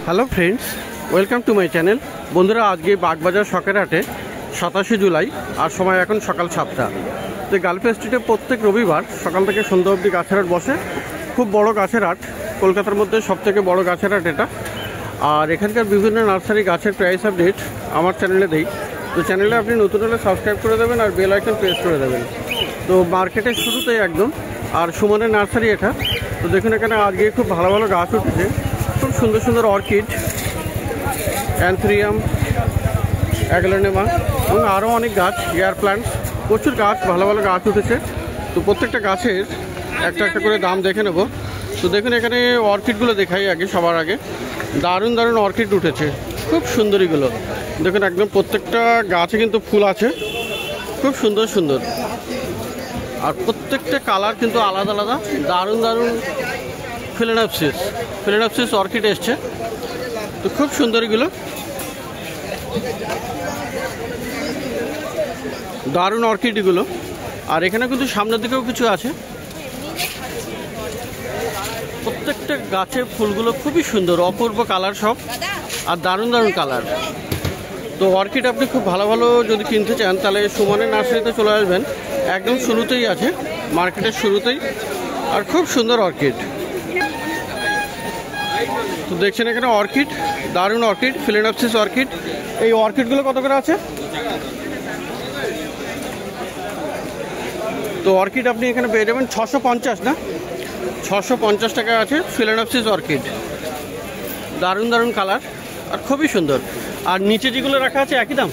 Hello friends, welcome to my channel. বন্ধুরা, আজকে বাগবাজার শখের হাটে 27 জুলাই আর সময় এখন সকাল 7টা। তো গার্লফ স্ট্রিটে প্রত্যেক রবিবার সকাল থেকে সন্ধ্যা অবধি গাছের হাট বসে। খুব বড় গাছের হাট, কলকাতার মধ্যে সবথেকে বড় গাছের হাট এটা। আর এখানকার বিভিন্ন নার্সারি গাছের প্রাইস আপডেট আমার চ্যানেলে দেই। তো চ্যানেলে আপনি নতুন হলে সাবস্ক্রাইব করে দেবেন আর বেল আইকন প্রেস করে দেবেন। তো মার্কেটের শুরুতেই একদম, আর সুমনের নার্সারি এটা। তো দেখুন এখানে আজকে খুব ভালো ভালো গাছ উঠেছে, খুব সুন্দর সুন্দর অর্কিড, অ্যান্থুরিয়াম, অ্যাগলোনেমা এবং আরও অনেক গাছ, এয়ার প্ল্যান্টস, প্রচুর গাছ, ভালো ভালো গাছ উঠেছে। তো প্রত্যেকটা গাছের একটা একটা করে দাম দেখে নেব। তো দেখুন এখানে অর্কিডগুলো দেখাই আগে, সবার আগে দারুণ দারুণ অর্কিড উঠেছে, খুব সুন্দরীগুলো। দেখুন একদম প্রত্যেকটা গাছে কিন্তু ফুল আছে, খুব সুন্দর সুন্দর, আর প্রত্যেকটা কালার কিন্তু আলাদা আলাদা, দারুণ দারুণ ফিলেনপসিস অর্কিড এসছে। তো খুব সুন্দর এগুলো, দারুণ অর্কিড এগুলো। আর এখানে কিন্তু সামনের দিকেও কিছু আছে। প্রত্যেকটা গাছের ফুলগুলো খুবই সুন্দর, অপূর্ব কালার সব, আর দারুণ দারুণ কালার। তো অর্কিড আপনি খুব ভালো ভালো যদি কিনতে চান তাহলে সুমনের নার্সারিতে চলে আসবেন, একদম শুরুতেই আছে, মার্কেটের শুরুতেই, আর খুব সুন্দর অর্কিড। তো দেখছেন এখানে অর্কিড, দারুণ অর্কিড, ফিলেনপসিস অর্কিড। এই অর্কিডগুলো কত করে আছে? তো অর্কিড আপনি এখানে পেয়ে যাবেন 650, না 650 টাকা আছে ফিলেনপসিস অর্কিড। দারুণ দারুণ কালার আর খুবই সুন্দর। আর নিচে যেগুলো রাখা আছে একই দাম,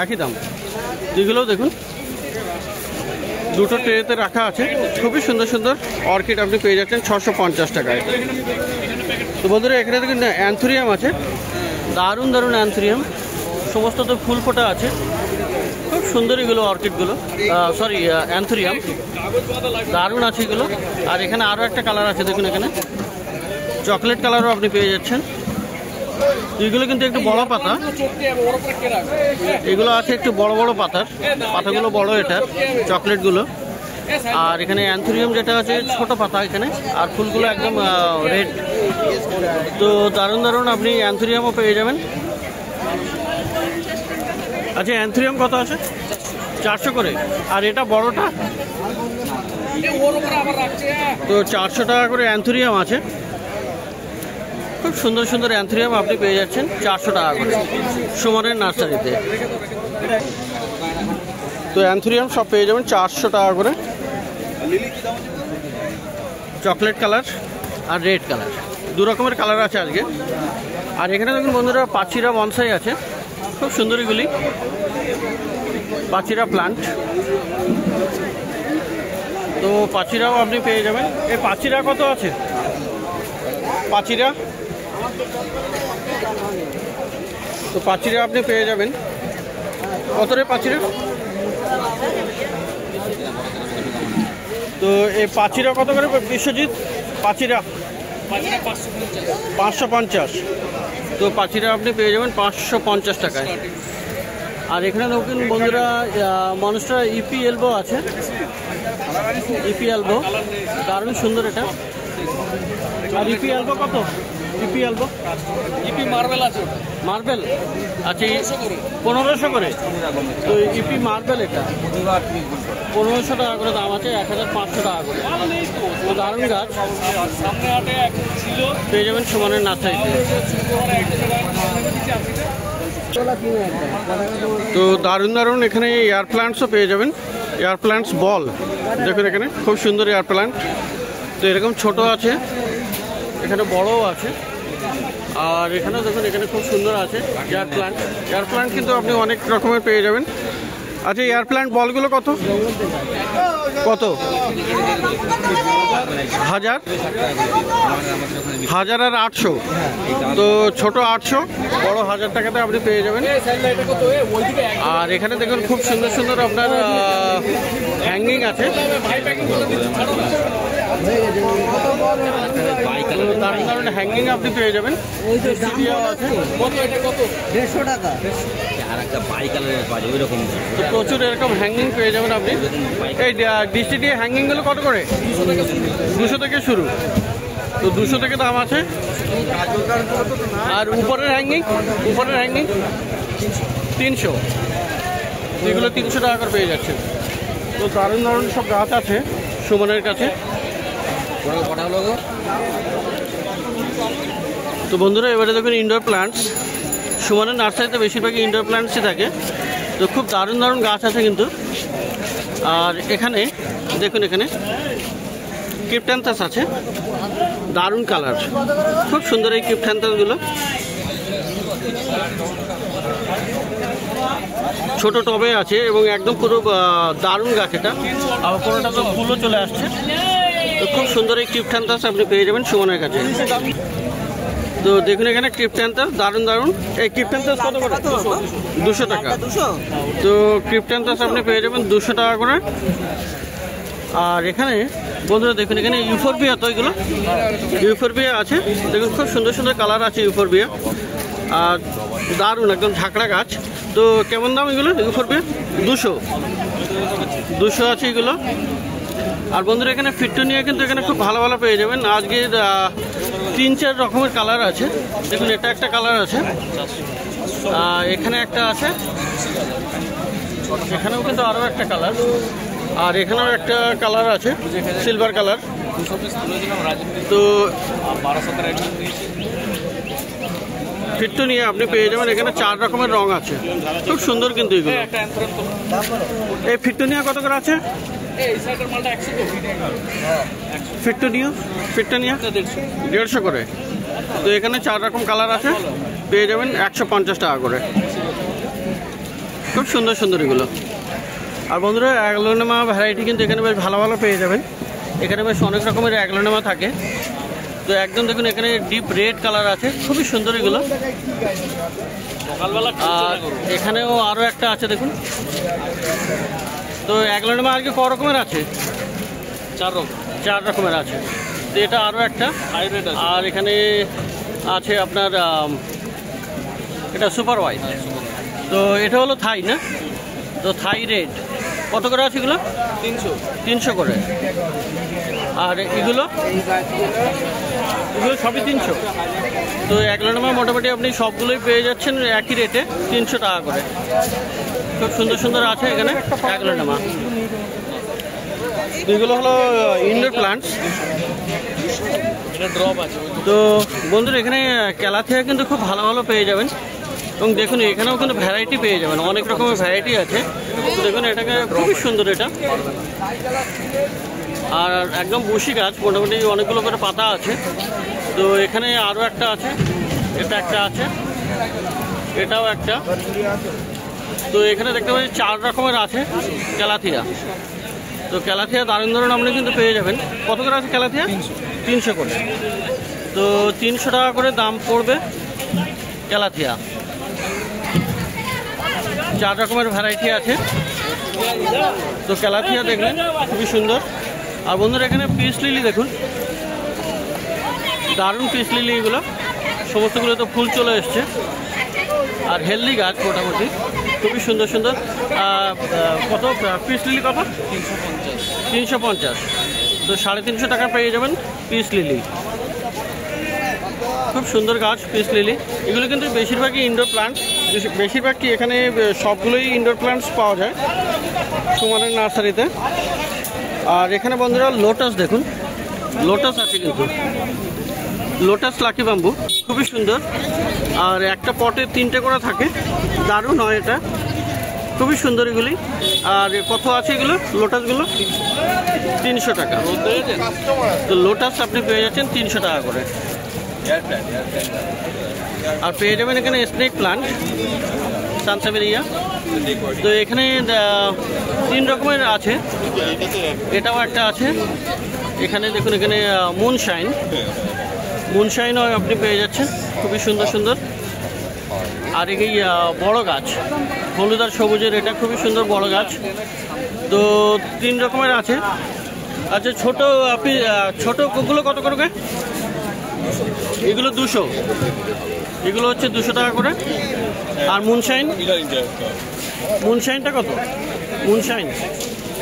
একই দাম। যেগুলোও দেখুন দুটো ট্রেতে রাখা আছে, খুবই সুন্দর সুন্দর অর্কিড আপনি পেয়ে যাচ্ছেন 650 টাকায়। তো বন্ধুরা এখানে দেখুন অ্যান্থুরিয়াম আছে, দারুণ দারুণ অ্যান্থুরিয়াম, সমস্ত তো ফুল ফোটা আছে, খুব সুন্দর এগুলো অর্কিডগুলো, সরি অ্যান্থুরিয়াম, দারুণ আছে এগুলো। আর এখানে আরও একটা কালার আছে, দেখুন এখানে চকলেট কালারও আপনি পেয়ে যাচ্ছেন। এগুলো কিন্তু একটু বড় পাতা, এগুলো আছে একটু বড় বড় পাতার, পাতাগুলো বড় এটার, চকলেটগুলো। আর এখানে অ্যান্থুরিয়াম যেটা আছে ছোট পাতা এখানে, আর ফুলগুলো একদম রেড। তো দারুণ দারুণ আপনি অ্যান্থুরিয়ামও পেয়ে যাবেন। আচ্ছা, অ্যান্থুরিয়াম কত আছে? 400 করে। আর এটা বড়টা? তো 400 টাকা করে অ্যান্থুরিয়াম আছে। খুব সুন্দর সুন্দর অ্যান্থুরিয়াম আপনি পেয়ে যাচ্ছেন 400 টাকা করে সুমনের নার্সারিতে। তো অ্যান্থুরিয়াম সব পেয়ে যাবেন 400 টাকা করে, চকলেট কালার আর রেড কালার, দু রকমের কালার আছে আজকে। আর এখানে দেখুন বন্ধুরা পাচিরা বনসাই আছে, খুব সুন্দর এগুলি, পাচিরা প্লান্ট। তো পাচিরাও আপনি পেয়ে যাবেন। এই পাচিরা কত আছে? পাচিরা, তো পাচিরা আপনি পেয়ে যাবেন কত রে পাচিরা? তো এই পাচিরা কত করে বিশ্বজিৎ? পাচিরা 550। তো পাচিরা আপনি পেয়ে যাবেন 550 টাকায়। আর এখানে নতুন বন্ধুরা মনস্টার ইপি এলবো আছে, ইপি এলবো দারুণ সুন্দর এটা। আর ইপি এলবো কত? ইপি এলবো, ইপি মার্বেল আছে, মার্বেল আচ্ছা 1500 করে। তো ইপি মার্বেল এটা 1500 টাকা করে দাম আছে, 1500 টাকা করে। তো দারুণ গাছ, পেয়ে যাবেন সুমনের নার্সারিতে। তো দারুণ দারুণ এখানে এয়ার প্ল্যান্টসও পেয়ে যাবেন, এয়ার প্ল্যান্টস বল, দেখুন এখানে খুব সুন্দর এয়ার প্ল্যান্ট। তো এরকম ছোট আছে, এখানে বড়ও আছে, আর এখানে দেখুন এখানে খুব সুন্দর আছে এয়ার প্ল্যান্ট। এয়ার প্ল্যান্ট কিন্তু আপনি অনেক রকমের পেয়ে যাবেন। আচ্ছা, এয়ার প্ল্যান্ট বলগুলো কত কত? 1000 আর 800। তো ছোট 800, বড় 1000 টাকাতে আপনি পেয়ে যাবেন। আর এখানে দেখুন খুব সুন্দর সুন্দর আপনার হ্যাঙ্গিং আছে, দারুণ দারুণ হ্যাঙ্গিং আপনি পেয়ে যাবেন। তো প্রচুর এরকম হ্যাঙ্গিং পেয়ে যাবেন আপনি। এই ডিসটি দিয়ে হ্যাঙ্গিংগুলো কত করে? 200 থেকে শুরু। তো 200 থেকে দাম আছে। আর উপরের হ্যাঙ্গিং 300, এগুলো 300 টাকা করে পেয়ে যাচ্ছে। তো দারুণ দারুণ সব গাছ আছে সুমনের কাছে। তো বন্ধুরা এবারে দেখুন ইনডোর প্ল্যান্টস। সুমনের নার্সারিতে বেশিরভাগই ইনডোর প্ল্যান্টসই থাকে। তো খুব দারুণ দারুণ গাছ আছে কিন্তু। আর এখানে দেখুন, এখানে ক্রিপ্ট্যান্থাস আছে, দারুণ কালার, খুব সুন্দর এই ক্রিপ্ট্যান্থাসগুলো। ছোট টবে আছে এবং একদম পুরো দারুণ গাছ এটা। আর কোনোটা তো ফুলও চলে আসছে। তো খুব সুন্দর এই ক্রিপ্ট্যান্থাস আপনি পেয়ে যাবেন সুমনের কাছে। তো দেখুন এখানে ক্রিপ্ট্যান্থাস দারুণ দারুণ। এই ক্রিপ্ট্যান্থাস কত করে? 200 টাকা। তো ক্রিপ্ট্যান্থাস আপনি পেয়ে যাবেন 200 টাকা করে। আর এখানে বন্ধুরা দেখুন এখানে ইউফোরবিয়া, তো এগুলো ইউফোরবিয়া আছে। দেখুন খুব সুন্দর সুন্দর কালার আছে ইউফোরবিয়া। আর দারুণ একদম ঝাঁকড়া গাছ। তো কেমন দাম এগুলো ইউফোরবিয়া? 200 আছে এগুলো। আর বন্ধুরা এখানে ফিট্টোনিয়া কিন্তু এখানে খুব ভালো ভালো পেয়ে যাবেন। আজকে 3-4 রকমের কালার আছে। দেখুন এটা একটা কালার আছে, এখানে একটা আছে, এখানেও কিন্তু আরও একটা কালার, আর এখানেও একটা কালার আছে সিলভার কালার। তো ফিট্টোনিয়া আপনি পেয়ে যাবেন এখানে 4 রকমের রং আছে, খুব সুন্দর কিন্তু এগুলো। এই ফিট্টোনিয়া কত করে আছে? ফিট্টোনিয়া 150 করে। তো এখানে 4 রকম কালার আছে, পেয়ে যাবেন 150 টাকা করে। খুব সুন্দর সুন্দর এগুলো। আর বন্ধুরা অ্যাগ্লোনেমা ভ্যারাইটি কিন্তু এখানে বেশ ভালো ভালো পেয়ে যাবেন। এখানে বেশ অনেক রকমের অ্যাগ্লোনেমা থাকে। তো একদম দেখুন এখানে ডিপ রেড কালার আছে, খুবই সুন্দর এগুলো। আর এখানেও আরও একটা আছে দেখুন। তো অ্যাগ্লোনেমা আজকে ক রকমের আছে? 4 রকমের আছে। তো এটা আরও একটা। আর এখানে আছে আপনার এটা সুপার হোয়াইট। তো এটা হলো থাই না? তো থাই রেড কত করে আছে এগুলো? 300 করে। আর এগুলো সবই 300। তো অ্যাগ্লোনেমা মোটামুটি আপনি সবগুলোই পেয়ে যাচ্ছেন একই রেটে 300 টাকা করে। খুব সুন্দর সুন্দর আছে এখানে অ্যাগ্লোনেমা। এগুলো হলো ইনডোর প্লান্টস। তো বন্ধুরা এখানে ক্যালাথিয়া কিন্তু খুব ভালো ভালো পেয়ে যাবেন। এবং দেখুন এখানেও কিন্তু ভ্যারাইটি পেয়ে যাবেন, অনেক রকমের ভ্যারাইটি আছে। তো দেখুন এটাকে খুবই সুন্দর এটা। আর একদম বসি গাছ, মোটামুটি অনেকগুলো করে পাতা আছে। তো এখানে আরও একটা আছে, এটা একটা আছে, এটাও একটা। তো এখানে দেখতে পাচ্ছি 4 রকমের আছে ক্যালাথিয়া। তো ক্যালাথিয়া দারুণ দারুণ আপনি কিন্তু পেয়ে যাবেন। কত করে আছে ক্যালাথিয়া? 300 করে। তো 300 টাকা করে দাম পড়বে ক্যালাথিয়া। 4 রকমের ভ্যারাইটি আছে। তো ক্যালাথিয়া দেখলেন খুবই সুন্দর। আর বন্ধুরা এখানে পিস লিলি দেখুন, দারুণ পিস লিলি এগুলো, সমস্তগুলো তো ফুল চলে এসছে। আর হেলদি গাছ মোটামুটি, খুবই সুন্দর সুন্দর। কত পিস লিলি কত? 350। তো 350 টাকা পেয়ে যাবেন পিস লিলি। খুব সুন্দর গাছ পিস লিলি। এগুলো কিন্তু বেশিরভাগই ইনডোর প্লান্ট, বেশিরভাগই এখানে সবগুলোই ইনডোর প্লান্টস পাওয়া যায় সুমনের নার্সারিতে। আর এখানে বন্ধুরা লোটাস দেখুন, লোটাস আছে কিন্তু, লোটাস লাকি বাম্বু খুবই সুন্দর। আর একটা পটে 3টে করে থাকে, দারুণ হয় এটা, খুবই সুন্দর এগুলি। আর কত আছে এগুলো লোটাসগুলো? 300 টাকা। তো লোটাস আপনি পেয়ে যাচ্ছেন 300 টাকা করে। আর পেয়ে যাবেন এখানে স্নেক প্লান্ট সানসাভেরিয়া। তো এখানে 3 রকমের আছে, এটাও একটা আছে। এখানে দেখুন এখানে মুনশাইনও আপনি পেয়ে যাচ্ছেন, খুবই সুন্দর সুন্দর। আর এই বড় গাছ হলুদ আর সবুজের, এটা খুবই সুন্দর বড় গাছ। তো 3 রকমের আছে। আচ্ছা ছোট আপনি ছোটগুলো কত করে? এগুলো 200, এগুলো হচ্ছে 200 টাকা করে। আর মুনশাইনটা কত? মুনশাইন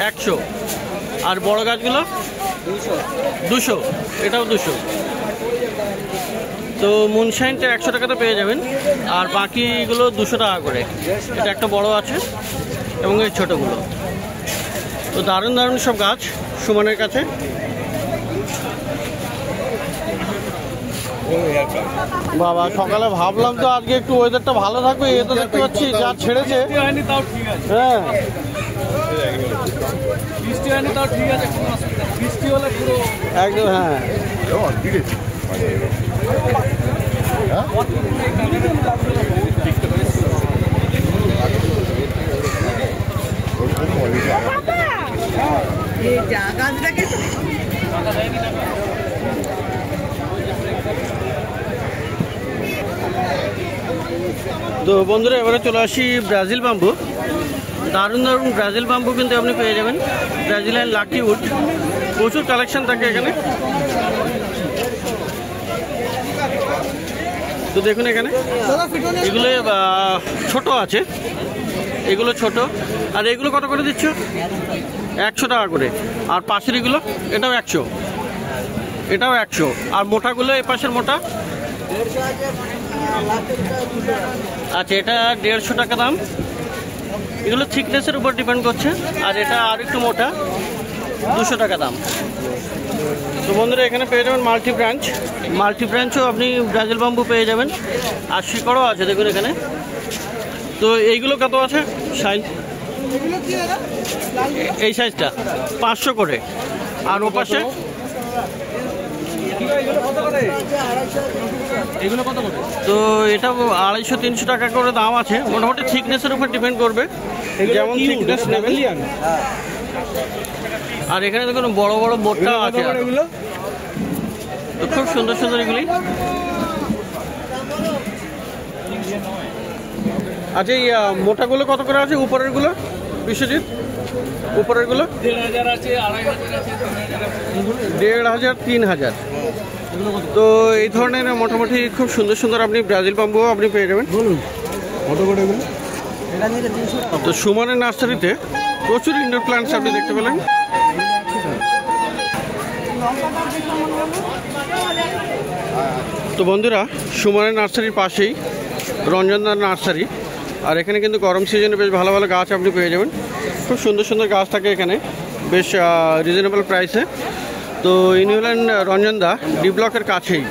100। আর বড় গাছগুলো 200, এটাও 200। তো মুনশাইনটা 100 টাকাতে পেয়ে যাবেন, আর বাকিগুলো 200 টাকা করে। এটা একটা বড় আছে এবং এই ছোটোগুলো। তো দারুণ দারুণ সব গাছ সুমনের কাছে। বাবা সকালে ভাবলাম তো আজকে একটু ওয়েদারটা ভালো থাকবে, এ তো দেখতে পাচ্ছি যা ছেড়েছে। হ্যাঁ একদম, হ্যাঁ তো বন্ধুরা এবারে চলে আসি ব্রাজিল বাম্বু। দারুণ দারুণ ব্রাজিল বাম্বু কিন্তু আপনি পেয়ে যাবেন। ব্রাজিলিয়ান লাকি উড, প্রচুর কালেকশন থাকে এখানে। তো দেখুন এখানে এগুলো ছোট আছে, এগুলো ছোট। আর এগুলো কত করে দিচ্ছ? 100 টাকা করে। আর পাশের এগুলো এটাও 100, এটাও 100। আর মোটাগুলো এ পাশের মোটা, আচ্ছা এটা 150 টাকা দাম। এগুলো থিকনেসের উপর ডিপেন্ড করছে। আর এটা আর একটু মোটা, 200 টাকা দাম। তো বন্ধুরা এখানে পেয়ে যাবেন মাল্টি ব্রাঞ্চও আপনি ব্রাজিল বাম্বু পেয়ে যাবেন। আর শিকড়ও আছে দেখুন এখানে। তো এইগুলো কত আছে সাইজ? এই সাইজটা 500 করে। আর ওপাশে তো এটা 250-300 টাকা করে দাম আছে। মোটামুটি থিকনেসের উপর ডিপেন্ড করবে, যেমন থিকনেস নেবেন। আর এখানে দেখুন বড় বড় বোটটা আছে, তো খুব সুন্দর সুন্দর এগুলি। আচ্ছা এই মোটাগুলো কত করে আছে? উপরের গুলো বিশ্বজিৎ, উপরের গুলো 1500 আছে, 2500 আছে, 1500, 3000। তো এই ধরনের মোটামুটি খুব সুন্দর সুন্দর আপনি ব্রাজিল বাম্বু আপনি পেয়ে যাবেন। তো সুমনের নার্সারিতে প্রচুর ইনডোর প্ল্যান্টস আপনি দেখতে পেলেন। তো বন্ধুরা সুমনের নার্সারির পাশেই রঞ্জনদার নার্সারি। আর এখানে কিন্তু গরম সিজনে বেশ ভালো ভালো গাছ আপনি পেয়ে যাবেন। খুব সুন্দর সুন্দর গাছ থাকে এখানে, বেশ রিজনেবল প্রাইসে। তো ইনি হলেন রঞ্জনদা, ডি ব্লকের কাছেই,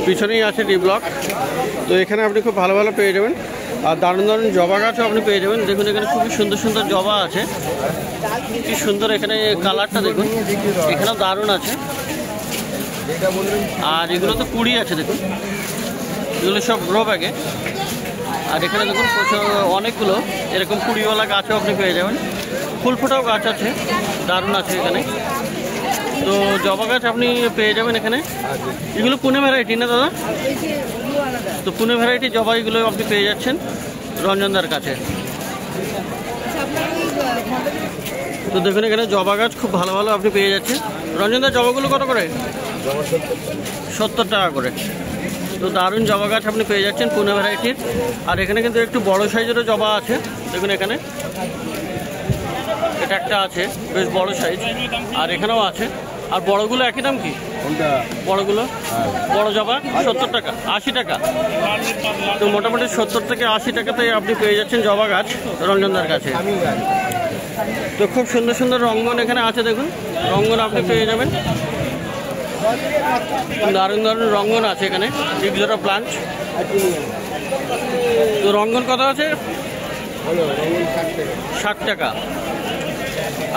পিছনেই আছে ডি ব্লক। তো এখানে আপনি খুব ভালো ভালো পেয়ে যাবেন। আর দারুণ দারুণ জবা গাছও আপনি পেয়ে যাবেন। দেখুন এখানে খুবই সুন্দর সুন্দর জবা আছে, কি সুন্দর এখানে কালারটা দেখুন। এখানেও দারুণ আছে। আর এগুলো তো কুড়ি আছে দেখুন, এগুলো সব গ্রো ব্যাগে। আর এখানে দেখুন প্রচুর অনেকগুলো এরকম কুড়িওয়ালা গাছও আপনি পেয়ে যাবেন। ফুল ফোটাও গাছ আছে, দারুণ আছে এখানে। তো জবা গাছ আপনি পেয়ে যাবেন এখানে। এগুলো পুনে ভ্যারাইটি না দাদা? তো পুনে ভ্যারাইটি জবা এগুলো আপনি পেয়ে যাচ্ছেন রঞ্জনদার কাছে। তো দেখুন এখানে জবা গাছ খুব ভালো ভালো আপনি পেয়ে যাচ্ছেন। রঞ্জনদার জবাগুলো কত করে? 70 টাকা করে। তো দারুণ জবা গাছ আপনি পেয়ে যাচ্ছেন পুনে ভ্যারাইটির। আর এখানে কিন্তু একটু বড় সাইজেরও জবা আছে দেখুন এখানে। এটা একটা আছে বেশ বড় সাইজ, আর এখানেও আছে। আর বড়গুলো একই দাম কি? বড়গুলো বড় জবা 70 টাকা, 80 টাকা। তো মোটামুটি 70 থেকে 80 টাকাতে আপনি পেয়ে যাচ্ছেন জবা গাছ রঞ্জনদার কাছে। তো খুব সুন্দর সুন্দর রঙ্গন এখানে আছে দেখুন, রঙ্গন আপনি পেয়ে যাবেন। দারুণ দারুণ রঙ্গন আছে এখানে, ডিগজোড়া প্লান্ট। তো রঙ্গন কত আছে? 60 টাকা।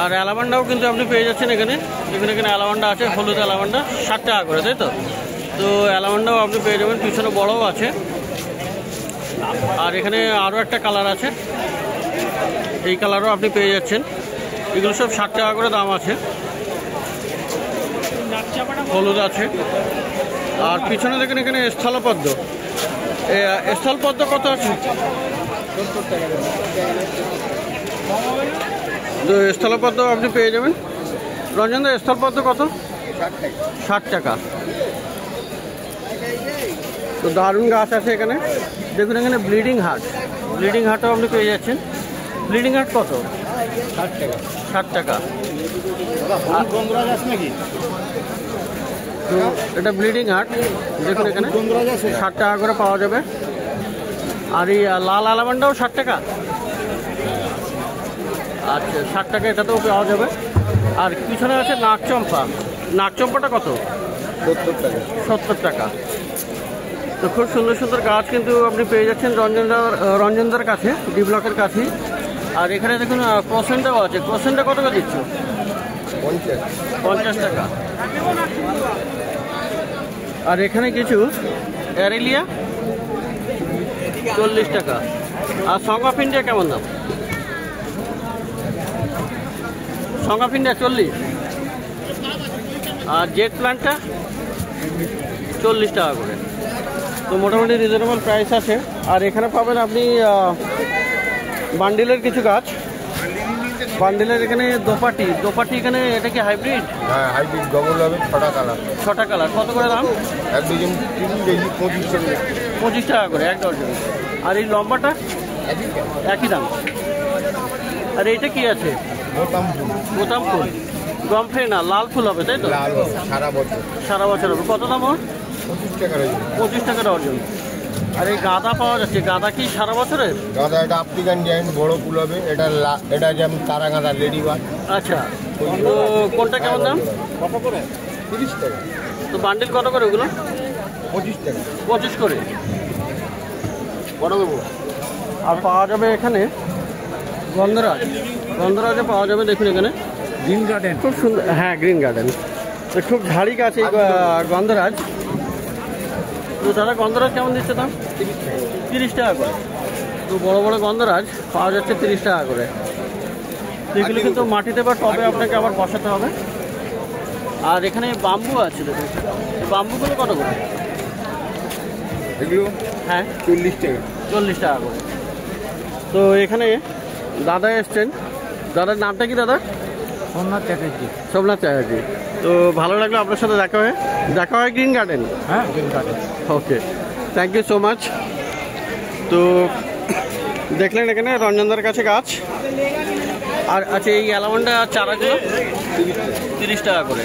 আর অ্যালামান্ডাও কিন্তু আপনি পেয়ে যাচ্ছেন এখানে। এখানে এখানে অ্যালামান্ডা আছে, হলুদ অ্যালামান্ডা 60 টাকা করে, তাই তো? তো অ্যালামান্ডাও আপনি পেয়ে যাবেন, পিছনে বড়ও আছে। আর এখানে আরও একটা কালার আছে, এই কালারও আপনি পেয়ে যাচ্ছেন। এগুলো সব 60 টাকা করে দাম আছে। হলুদ আছে। আর পিছনে দেখেন এখানে স্থলপদ্ম। স্থলপদ্ম কত আছে? তো স্থলপদ্ম আপনি পেয়ে যাবেন। রঞ্জনদা স্থলপদ্ম কত? 60 টাকা। তো দারুণ গাছ আছে এখানে দেখুন। এখানে ব্লিডিং হার্টও আপনি পেয়ে যাচ্ছেন। ব্লিডিং হার্ট কত? 60 টাকা। 60 টাকা। তো এটা ব্লিডিং হার্ট, দেখুন এখানে 60 টাকা করে পাওয়া যাবে। আর এই লাল আলামান্ডাও 60 টাকা, আচ্ছা 60 টাকা এটাতেও পাওয়া যাবে। আর পিছনে আছে নাগচম্পা, নাগচম্পাটা কত? 70 টাকা। তো খুব সুন্দর সুন্দর গাছ কিন্তু আপনি পেয়ে যাচ্ছেন রঞ্জনদার কাছে, ডি ব্লকের কাছেই। আর এখানে দেখুন ক্রসেন্টাও আছে, ক্রসেন্টা কত করে দিচ্ছ? 50 টাকা। আর এখানে কিছু অ্যারেলিয়া 40 টাকা। আর সং অফ ইন্ডিয়া কেমন দাম? Song of India 40। আর জেট প্ল্যান্টটা 40 টাকা করে। তো মোটামুটি রিজনেবল প্রাইস আছে। আর এখানে পাবেন আপনি বান্ডিলের কিছু গাছ, বান্ডিলের এখানে দোপাটি এখানে, এটা কি হাইব্রিড? হ্যাঁ হাইব্রিড ডবল হবে, 6টা কালার। 6টা কালার, কত করে দাম? এক ডজন 25 টাকা। 25 টাকা করে এক ডজন। আর এই লম্বাটা একই দাম। আর এইটা কি আছে? বোতাম ফুল, গমফে না, লাল ফুল হবে তাই তো? লাল সারা বছর, সারা বছর হবে। কত দাম ওর? 25 টাকা রয়েছে। 25 টাকা ডজন। আর এই গাঁদা পাওয়া যাচ্ছে, গাঁদা কি সারা বছরের? গাঁদা এটা আফ্রিকান জায়ান্ট, বড় ফুল হবে। এটা যেমন তারা গাঁদা লেডি বার্ড। আচ্ছা, তো কোনটা কেমন দাম? কত করে? 30 টাকা। তো বান্ডিল কত করে ওগুলো? 25 টাকা। 25 করে। বড় দেবো। আর পাওয়া যাবে এখানে গন্ধরাজে পাওয়া যাবে। দেখুন এখানে গ্রিন গার্ডেন খুব সুন্দর, হ্যাঁ গ্রিন গার্ডেন। তো খুব ঝাড়ি গাছ এই গন্ধরাজ। তো দাদা গন্ধরাজ কেমন দিচ্ছে দাম? 30 টাকা করে। তো বড় বড় গন্ধরাজ পাওয়া যাচ্ছে 30 টাকা করে। তো এগুলো কিন্তু মাটিতে বা টবে আপনাকে আবার বসাতে হবে। আর এখানে বাম্বু আছে, দেখুন এই বাম্বুগুলো কত করে? এগুলো হ্যাঁ 40 টাকা। 40 টাকা করে। তো এখানে দাদা এসছেন, দাদার নামটা কি দাদা? সোমনাথ চ্যাটার্জি। সোমনাথ চ্যাটার্জি। তো ভালো লাগলো আপনার সাথে দেখা হয় গ্রিন গার্ডেন। হ্যাঁ green garden. Okay, thank you so much. তো দেখলেন এখানে রঞ্জনদার কাছে গাছ। আর আচ্ছা এই অ্যালামন্ডা চারাগুলো 30 টাকা করে।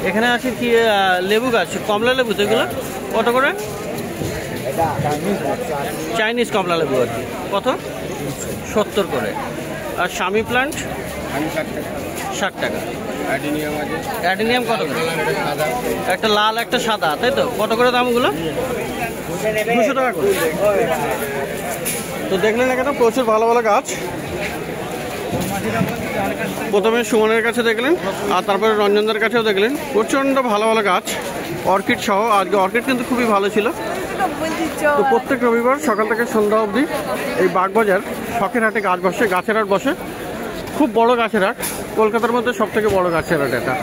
এখানে আছে কি লেবু গাছ, কমলা লেবু, তো এগুলো কত করে? চাইনিজ কমলা লেবু আর কি, কত? 70 করে। আর স্বামী প্লান্ট 60 টাকা। অ্যাডিনিয়াম কত করে? একটা লাল একটা সাদা, তাই তো? কত করে দামগুলো? 200 টাকা করে। তো দেখলেন এখানে প্রচুর ভালো ভালো গাছ। প্রথমে সুমনের কাছে দেখলেন, আর তারপরে রঞ্জনদার কাছেও দেখলেন। প্রচণ্ড ভালো ভালো গাছ, অর্কিড সহ। আজকে অর্কিড কিন্তু খুবই ভালো ছিল। তো প্রত্যেক রবিবার সকাল থেকে সন্ধ্যা অবধি এই বাগবাজার শখের হাটে গাছ বসে, গাছের হাট বসে। খুব বড় গাছের হাট, কলকাতার মধ্যে সব থেকে বড় গাছের হাট এটা।